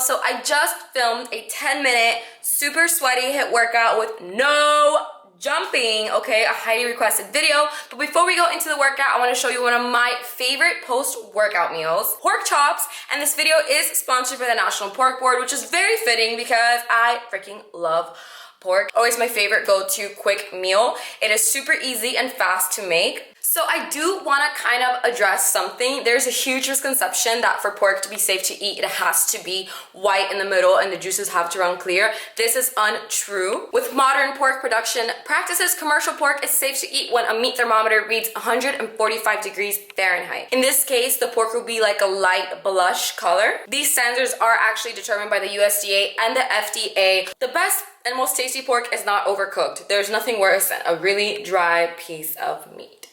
So I just filmed a 10-minute super sweaty HIIT workout with no jumping, okay, a highly requested video. But before we go into the workout, I want to show you one of my favorite post-workout meals, pork chops. And this video is sponsored by the National Pork Board, which is very fitting because I freaking love pork. Always my favorite go-to quick meal. It is super easy and fast to make. So I do want to kind of address something. There's a huge misconception that for pork to be safe to eat, it has to be white in the middle and the juices have to run clear. This is untrue. With modern pork production practices, commercial pork is safe to eat when a meat thermometer reads 145 degrees Fahrenheit. In this case, the pork will be like a light blush color. These standards are actually determined by the USDA and the FDA. The best and most tasty pork is not overcooked. There's nothing worse than a really dry piece of meat.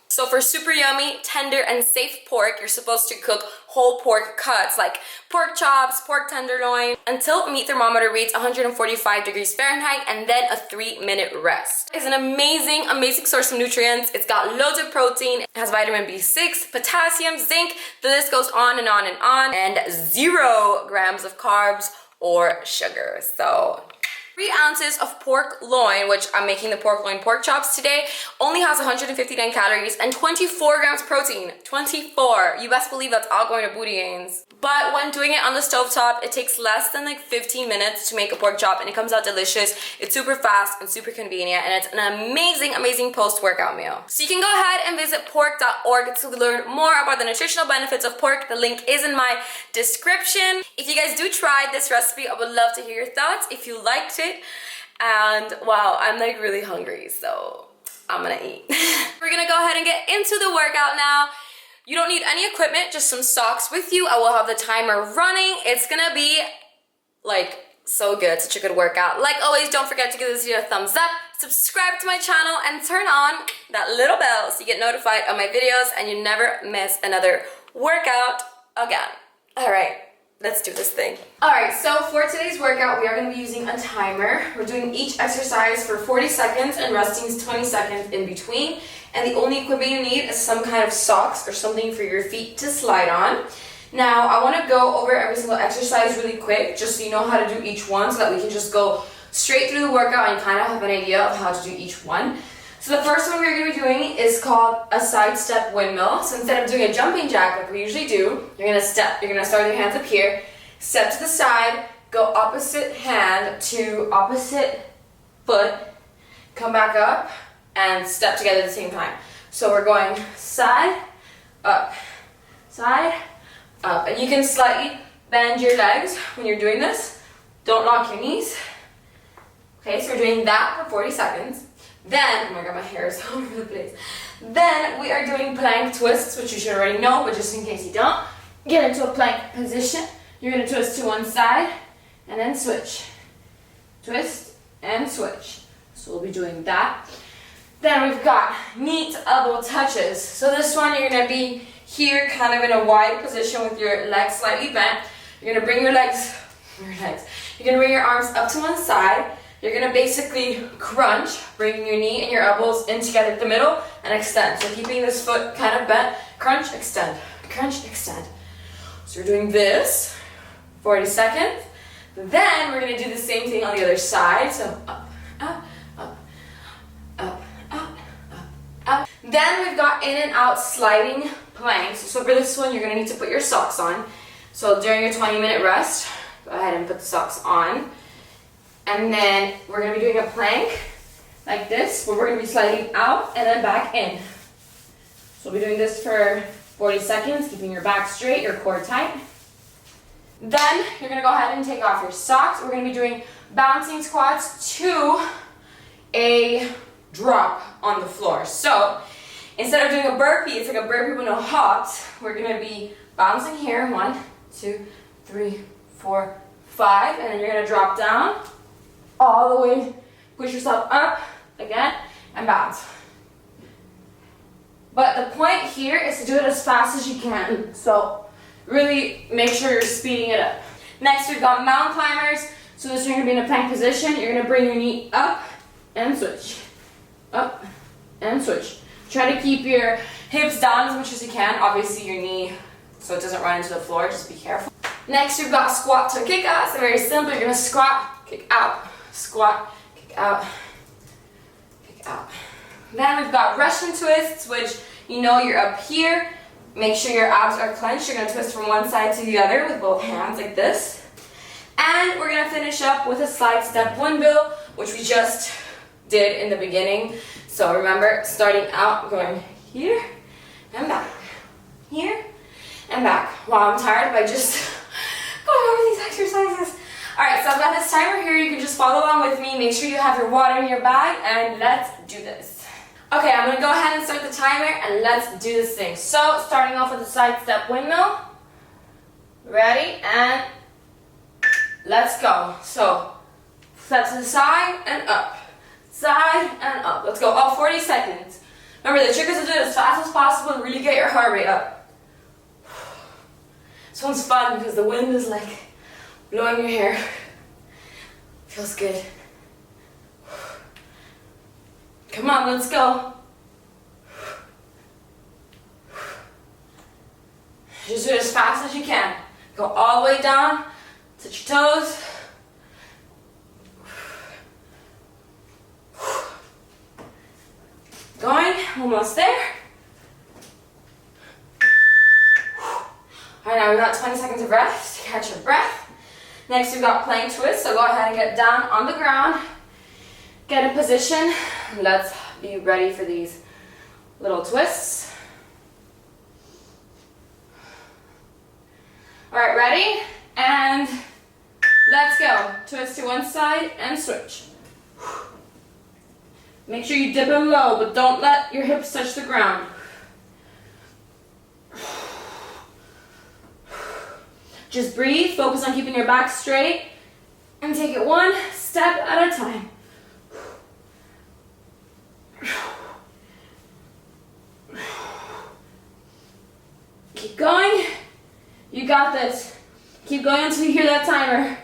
So for super yummy, tender, and safe pork, you're supposed to cook whole pork cuts like pork chops, pork tenderloin, until meat thermometer reads 145 degrees Fahrenheit, and then a 3-minute rest. It's an amazing, amazing source of nutrients. It's got loads of protein. It has vitamin B6, potassium, zinc. The list goes on and on and on, and 0 grams of carbs or sugar. So 3 ounces of pork loin, which I'm making the pork loin pork chops today, only has 159 calories and 24 grams protein. 24. You best believe that's all going to booty gains. But when doing it on the stovetop, it takes less than like 15 minutes to make a pork chop, and it comes out delicious. It's super fast and super convenient, and it's an amazing, amazing post-workout meal. So you can go ahead and visit pork.org to learn more about the nutritional benefits of pork. The link is in my description. If you guys do try this recipe, I would love to hear your thoughts if you liked it. And wow, I'm like really hungry, so I'm gonna eat. We're gonna go ahead and get into the workout now. You don't need any equipment, just some socks with you. I will have the timer running. It's gonna be like so good, such a good workout. Like always, don't forget to give this video a thumbs up, subscribe to my channel, and turn on that little bell so you get notified of my videos and you never miss another workout again. All right. Let's do this thing. All right, so for today's workout, we are gonna be using a timer. We're doing each exercise for 40 seconds and resting 20 seconds in between. And the only equipment you need is some kind of socks or something for your feet to slide on. Now, I wanna go over every single exercise really quick, just so you know how to do each one, so that we can just go straight through the workout and kind of have an idea of how to do each one. So the first one we're going to be doing is called a sidestep windmill. So instead of doing a jumping jack like we usually do, you're going to start with your hands up here, step to the side, go opposite hand to opposite foot, come back up, and step together at the same time. So we're going side, up, and you can slightly bend your legs when you're doing this. Don't lock your knees. Okay, so we're doing that for 40 seconds. Then, oh my god, my hair is all over the place. Then we are doing plank twists, which you should already know, but just in case you don't, get into a plank position. You're going to twist to one side and then switch. Twist and switch. So we'll be doing that. Then we've got knee to elbow touches. So this one, you're going to be here kind of in a wide position with your legs slightly bent. You're going to bring you're going to bring your arms up to one side. You're gonna basically crunch, bringing your knee and your elbows in together at the middle and extend. So keeping this foot kind of bent, crunch, extend, crunch, extend. So we're doing this, 40 seconds. Then we're gonna do the same thing on the other side. So up, up, up, up, up, up, up. Then we've got in and out sliding planks. So for this one, you're gonna need to put your socks on. So during your 20-minute rest, go ahead and put the socks on. And then we're going to be doing a plank like this, where we're going to be sliding out and then back in. So we'll be doing this for 40 seconds, keeping your back straight, your core tight. Then you're going to go ahead and take off your socks. We're going to be doing bouncing squats to a drop on the floor. So instead of doing a burpee, it's like a burpee with no hops. We're going to be bouncing here, 1, 2, 3, 4, 5, and then you're going to drop down all the way, push yourself up again, and bounce. But the point here is to do it as fast as you can. So really make sure you're speeding it up. Next, we've got mountain climbers. So this, you're going to be in a plank position. You're going to bring your knee up and switch. Up and switch. Try to keep your hips down as much as you can. Obviously your knee, so it doesn't run into the floor, just be careful. Next, we've got squat to kick out. So very simple. You're gonna squat, kick out, squat, kick out, kick out. Then we've got Russian twists, which you know you're up here. Make sure your abs are clenched. You're gonna twist from one side to the other with both hands like this. And we're gonna finish up with a sidestep windmill, which we just did in the beginning. So remember, starting out, going here and back, here and back. Wow, I'm tired by just going over these exercises. All right, so I've got this timer here. You can just follow along with me. Make sure you have your water in your bag, and let's do this. Okay, I'm gonna go ahead and start the timer, and let's do this thing. So, starting off with a sidestep windmill. Ready, and let's go. So, step to the side and up, side and up. Let's go, all 40 seconds. Remember, the trick is to do it as fast as possible and really get your heart rate up. This one's fun because the wind is like blowing your hair. Feels good. Come on, let's go. Just do it as fast as you can. Go all the way down, touch your toes. Going, almost there. All right, now we've got 20 seconds of rest to catch your breath. Next, we've got plank twist, so go ahead and get down on the ground. Get in position. Let's be ready for these little twists. All right, ready? And let's go. Twist to one side and switch. Make sure you dip them low, but don't let your hips touch the ground. Just breathe, focus on keeping your back straight, and take it one step at a time. Keep going. You got this. Keep going until you hear that timer.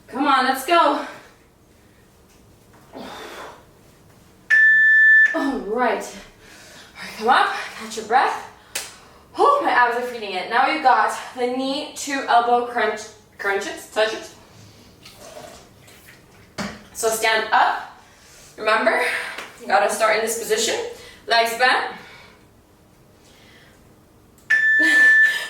Come on, let's go. All right. Come up, catch your breath. Oh, my abs are feeling it. Now we've got the knee to elbow crunches, touches. So stand up. Remember, you gotta start in this position. Legs bent.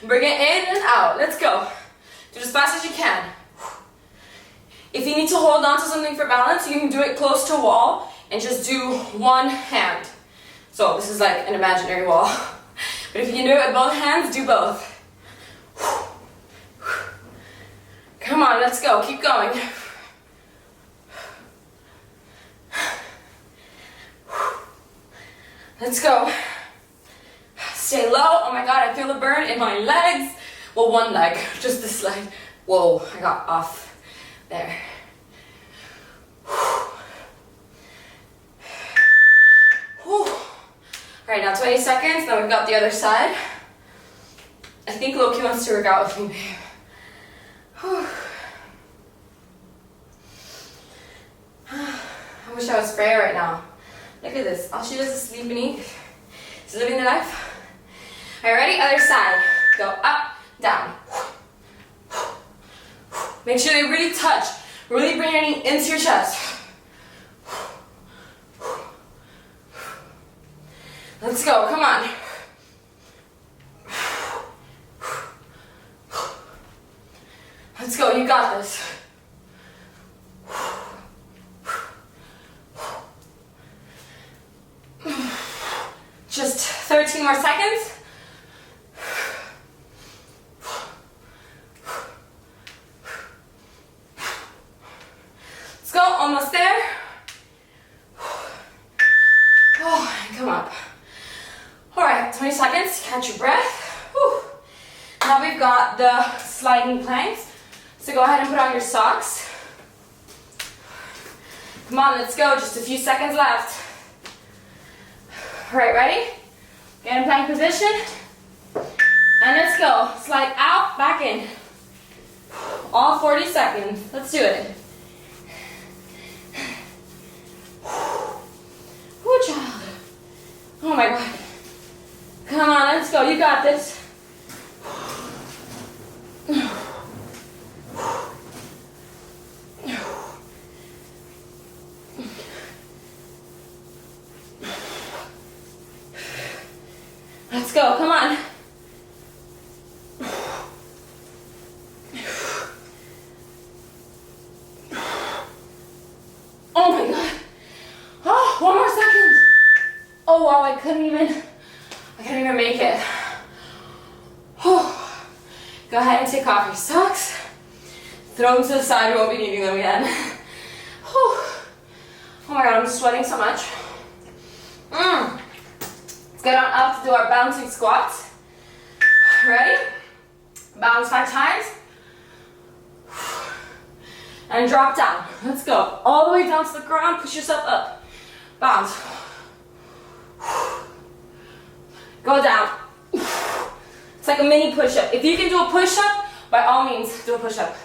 Bring it in and out. Let's go. Do it as fast as you can. If you need to hold on to something for balance, you can do it close to a wall and just do one hand. So this is like an imaginary wall. But if you can do it with both hands, do both. Come on, let's go. Keep going. Let's go. Stay low. Oh my God, I feel the burn in my legs. Well, one leg, just this leg. Whoa, I got off there. All right, now 20 seconds, now we've got the other side. I think Loki wants to work out with me, babe. I wish I was Freya right now. Look at this, all she does is sleep and eat. She's living the life. All right, ready? Other side. Go up, down. Make sure they really touch. Really bring your knee into your chest. Let's go, come on. Let's go, you got this. Just 13 more seconds. Let's go, almost there. Oh, and come up. All right, 20 seconds, catch your breath. Whew. Now we've got the sliding planks. So go ahead and put on your socks. Come on, let's go, just a few seconds left. All right, ready? Get in plank position. And let's go. Slide out, back in. All 40 seconds. Let's do it. Good job. Oh my God. got this. Let's go, come on. Oh my God. Oh, 1 more second. Oh wow, I couldn't even make it. Oh. Go ahead and take off your socks. Throw them to the side, you won't be needing them again. Oh my God, I'm sweating so much. Let's get on up to do our bouncing squats. Ready? Bounce 5 times. And drop down. Let's go. All the way down to the ground, push yourself up. Bounce. Go down. It's like a mini push-up. If you can do a push-up, by all means, do a push-up.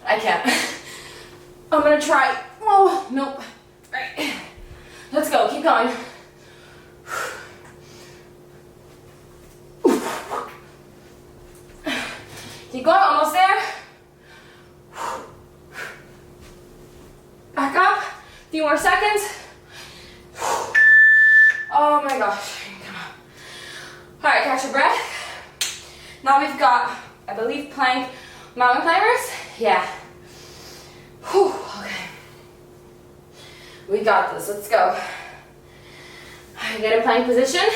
I can't. I'm gonna try. Oh, nope. Right. Let's go, keep going. Keep going, almost there. Back up, a few more seconds. Oh my gosh, come on. All right, catch your breath. Now we've got, I believe, plank mountain climbers. Yeah. Whew, okay. We got this, let's go. All right, get in plank position.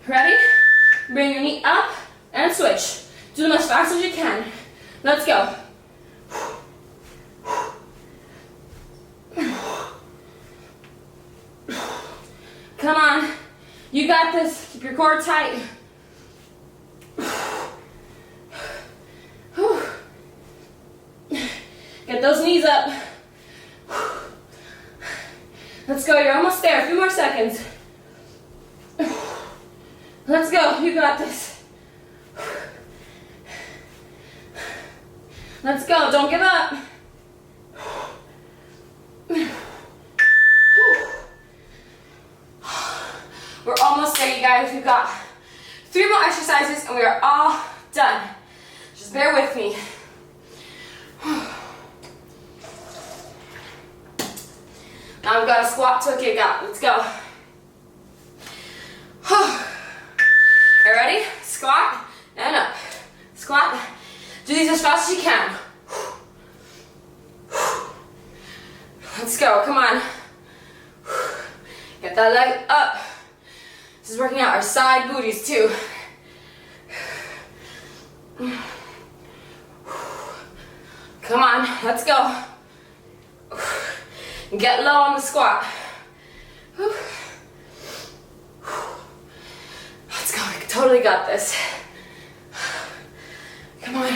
Ready? Bring your knee up and switch. Do them as fast as you can. Let's go. Come on. You got this. Keep your core tight. Get those knees up. Let's go. You're almost there. A few more seconds. Let's go. You got this. Let's go. Don't give up. We're almost there, you guys. We've got 3 more exercises and we are all done. Just bear with me. Now we've got a squat to a kick out. Let's go. You ready? Squat and up. Squat. Do these as fast as you can. Let's go. Come on. Get that leg up. This is working out our side booties too. Come on, let's go. Get low on the squat. Let's go, I totally got this. Come on.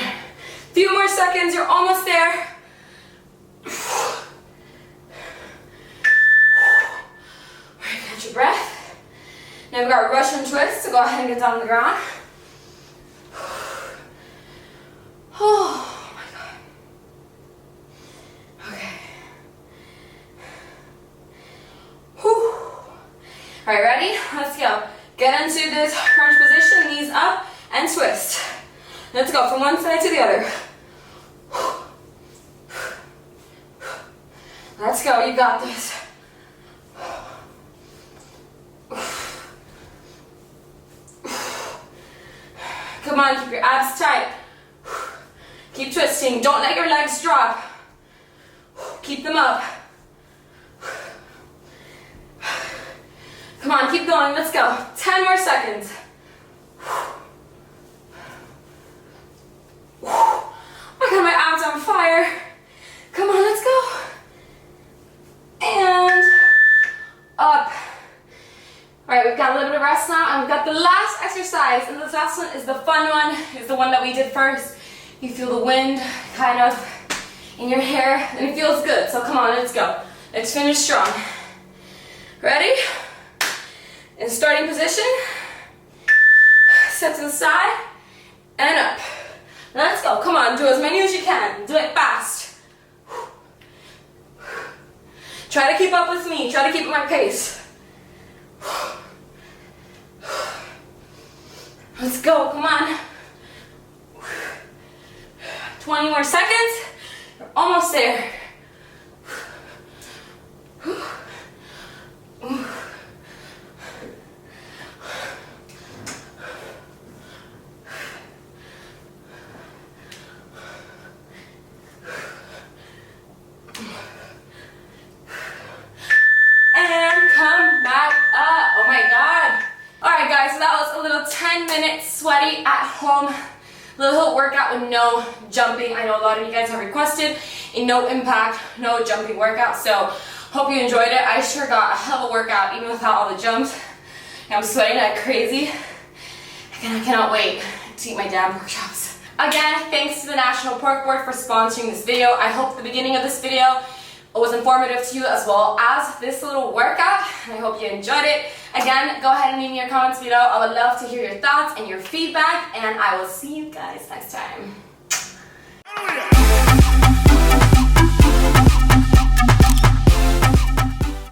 Few more seconds, you're almost there. Alright, catch your breath. Now we've got Russian twist, so go ahead and get down on the ground. Oh my God. Okay. Whew. Alright, ready? Let's go. Get into this crunch position, knees up, and twist. Let's go from one side to the other. Let's go, you got this. Come on, keep your abs tight. Keep twisting. Don't let your legs drop. Keep them up. Come on, keep going. Let's go. 10 more seconds. I got my abs on fire. Come on, let's go. And up. All right, we've got a little bit of rest now, and we've got the last exercise, and this last one is the fun one. It's the one that we did first. You feel the wind kind of in your hair, and it feels good. So come on, let's go. Let's finish strong. Ready? In starting position, step to the side, and up. Let's go. Come on, do as many as you can. Do it fast. Try to keep up with me. Try to keep at my pace. Let's go, come on. 20 more seconds. You're almost there. And come back up. Oh my God. All right, guys, so that was a little 10-minute sweaty at home little workout with no jumping. I know a lot of you guys have requested a no impact, no jumping workout, so hope you enjoyed it. I sure got a hell of a workout even without all the jumps. I'm sweating like crazy. And I cannot wait to eat my damn pork chops. Again, thanks to the National Pork Board for sponsoring this video. I hope the beginning of this video was informative to you as well as this little workout, and I hope you enjoyed it. Again, go ahead and leave me your comments below. I would love to hear your thoughts and your feedback, and I will see you guys next time.